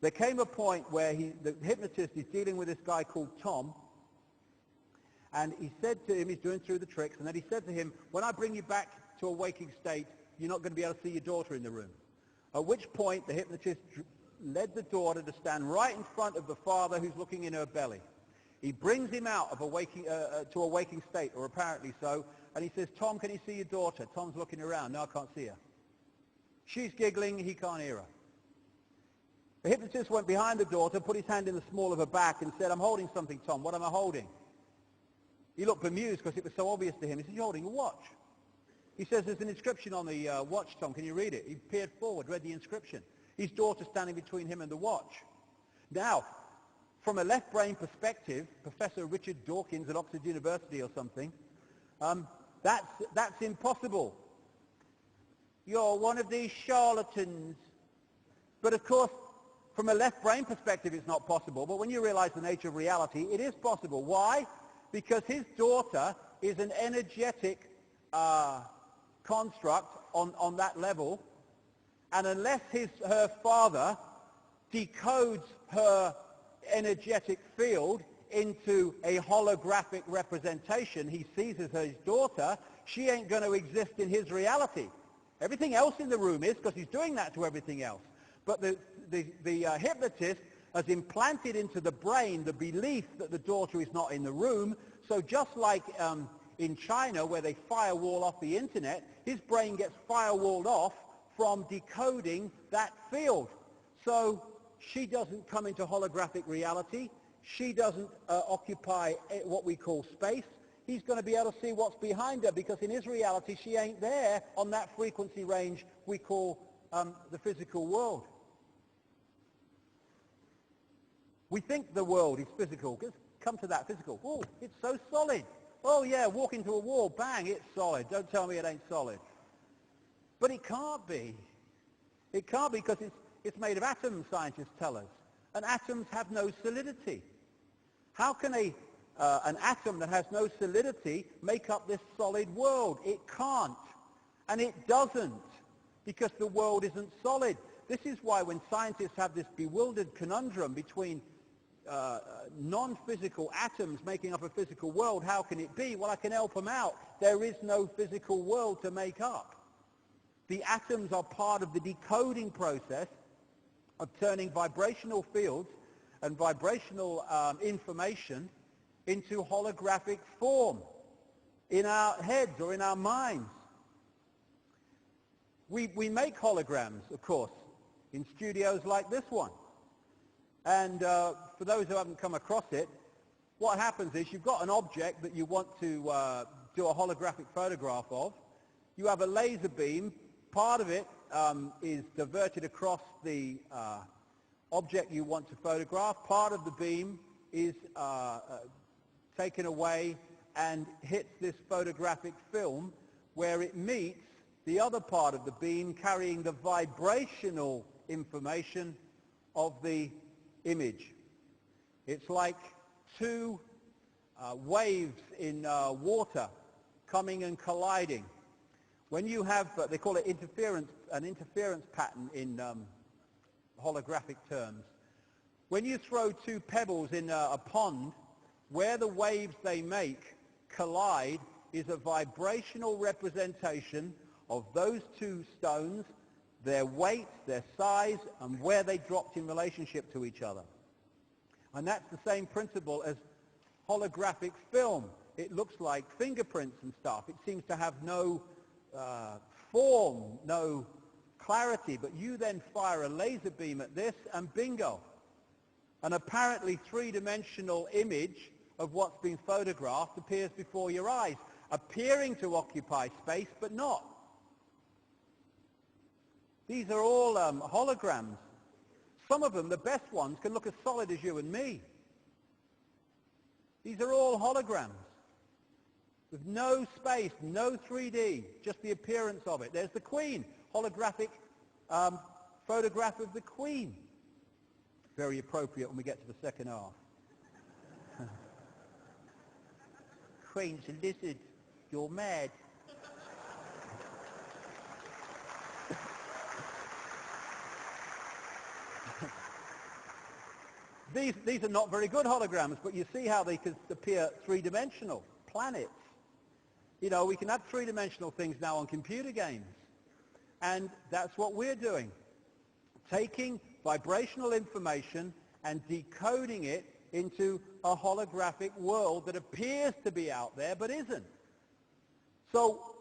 There came a point where the hypnotist is dealing with this guy called Tom, and he said to him, he's doing through the tricks, and then he said to him, when I bring you back to a waking state, you're not going to be able to see your daughter in the room. At which point the hypnotist led the daughter to stand right in front of the father who's looking in her belly. He brings him out of to a waking state, or apparently so, and he says, Tom, can you see your daughter? Tom's looking around. No, I can't see her. She's giggling. He can't hear her. The hypnotist went behind the daughter, put his hand in the small of her back and said, I'm holding something, Tom. What am I holding? He looked bemused because it was so obvious to him. He said, you're holding a watch. He says, there's an inscription on the watch, Tom. Can you read it? He peered forward, read the inscription. His daughter standing between him and the watch. Now, from a left brain perspective, Professor Richard Dawkins at Oxford University or something, that's impossible. You're one of these charlatans. But of course, from a left brain perspective, it's not possible. But when you realize the nature of reality, it is possible. Why? Because his daughter is an energetic construct on that level. And unless her father decodes her energetic field into a holographic representation he sees as his daughter, she ain't going to exist in his reality. Everything else in the room is, because he's doing that to everything else. But the hypnotist has implanted into the brain the belief that the daughter is not in the room. So just like in China, where they firewall off the internet, his brain gets firewalled off from decoding that field. So she doesn't come into holographic reality. She doesn't occupy what we call space. He's going to be able to see what's behind her, because in his reality she ain't there on that frequency range we call the physical world. We think the world is physical. Come to that physical. Oh, it's so solid. Oh yeah, walk into a wall, bang, it's solid. Don't tell me it ain't solid. But it can't be. It can't be, because it's made of atoms, scientists tell us. And atoms have no solidity. How can an atom that has no solidity make up this solid world? It can't. And it doesn't, because the world isn't solid. This is why when scientists have this bewildered conundrum between non-physical atoms making up a physical world, how can it be? Well, I can help them out. There is no physical world to make up. The atoms are part of the decoding process of turning vibrational fields and vibrational information into holographic form in our heads or in our minds. We make holograms, of course, in studios like this one. And for those who haven't come across it, what happens is you've got an object that you want to do a holographic photograph of. You have a laser beam. Part of it is diverted across the object you want to photograph. Part of the beam is taken away and hits this photographic film, where it meets the other part of the beam carrying the vibrational information of the image. It's like two waves in water coming and colliding. When you have, they call it an interference pattern in holographic terms. When you throw two pebbles in a pond, where the waves they make collide is a vibrational representation of those two stones, their weight, their size, and where they dropped in relationship to each other. And that's the same principle as holographic film. It looks like fingerprints and stuff. It seems to have no form, no clarity, but you then fire a laser beam at this and bingo. An apparently three-dimensional image of what's been photographed appears before your eyes, appearing to occupy space, but not. These are all holograms. Some of them, the best ones, can look as solid as you and me. These are all holograms with no space, no 3D, just the appearance of it. There's the Queen, holographic photograph of the Queen. Very appropriate when we get to the second half. Queen's a lizard. You're mad. these are not very good holograms, but you see how they could appear three-dimensional. Planets. You know, we can have three-dimensional things now on computer games. And that's what we're doing. Taking vibrational information and decoding it into a holographic world that appears to be out there but isn't. So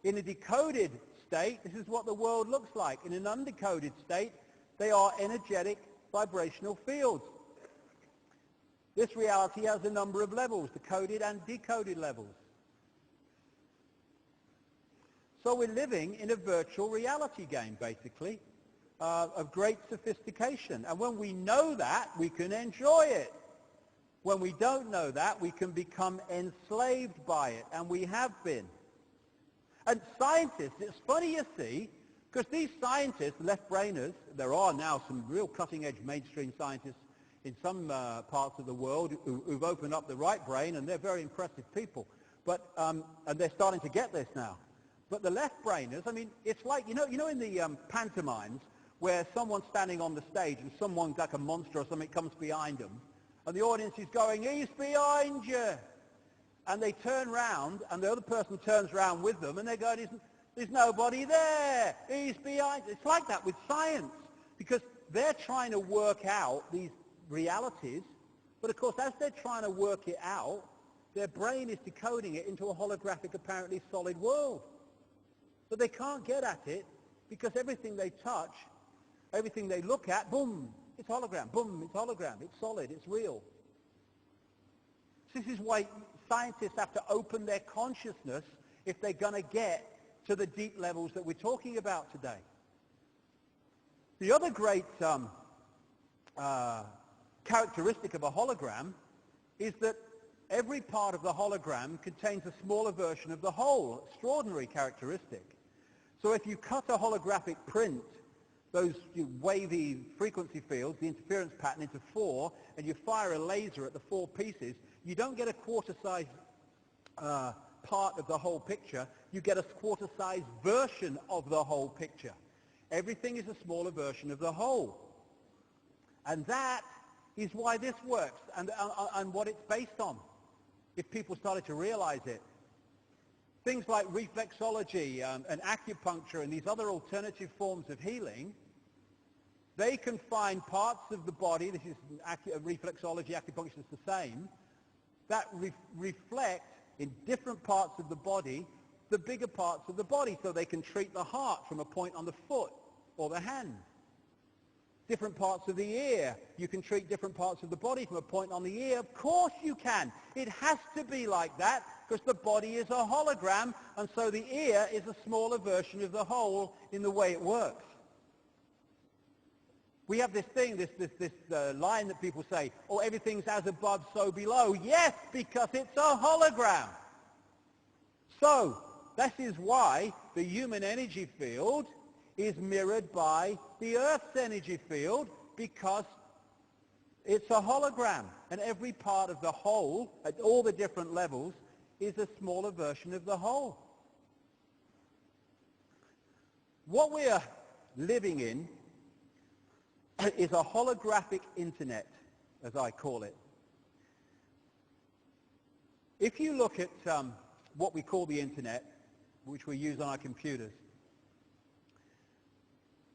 in a decoded state, this is what the world looks like. In an undecoded state, they are energetic vibrational fields. This reality has a number of levels, the coded and decoded levels. So we're living in a virtual reality game, basically, of great sophistication. And when we know that, we can enjoy it. When we don't know that, we can become enslaved by it, and we have been. And scientists, it's funny you see, because these scientists, left-brainers, there are now some real cutting-edge mainstream scientists in some parts of the world who've opened up the right brain, and they're very impressive people. But and they're starting to get this now. But the left-brainers, I mean, it's like, you know in the pantomimes where someone's standing on the stage and someone, like a monster or something, comes behind them, and the audience is going, "He's behind you." And they turn round, and the other person turns round with them, and they're going, "There's nobody there. He's behind." It's like that with science, because they're trying to work out these realities, but of course, as they're trying to work it out, their brain is decoding it into a holographic, apparently solid world. But they can't get at it because everything they touch, everything they look at, boom, it's hologram, boom, it's hologram, it's solid, it's real. This is why scientists have to open their consciousness if they're going to get to the deep levels that we're talking about today. The other great characteristic of a hologram is that every part of the hologram contains a smaller version of the whole. Extraordinary characteristic. So if you cut a holographic print, those wavy frequency fields, the interference pattern, into 4, and you fire a laser at the 4 pieces, you don't get a quarter-size part of the whole picture. You get a quarter-size version of the whole picture. Everything is a smaller version of the whole. And that is why this works and what it's based on, if people started to realize it. Things like reflexology and acupuncture and these other alternative forms of healing, they can find parts of the body, this is reflexology, acupuncture is the same, that reflect in different parts of the body the bigger parts of the body, so they can treat the heart from a point on the foot or the hand. Different parts of the ear, you can treat different parts of the body from a point on the ear. Of course you can. It has to be like that because the body is a hologram, and so the ear is a smaller version of the whole in the way it works. We have this thing, this line that people say, "Oh, everything's as above, so below." Yes, because it's a hologram. So, that is why the human energy field is mirrored by the Earth's energy field, because it's a hologram, and every part of the whole, at all the different levels, is a smaller version of the whole. What we are living in is a holographic internet, as I call it. If you look at what we call the internet, which we use on our computers,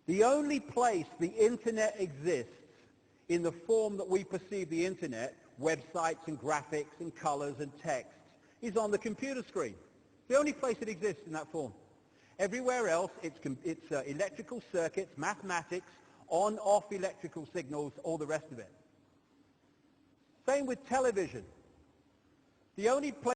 the only place the internet exists in the form that we perceive the internet, websites and graphics and colors and text, is on the computer screen. The only place it exists in that form. Everywhere else, it's electrical circuits, mathematics, on-off electrical signals, all the rest of it. Same with television. The only place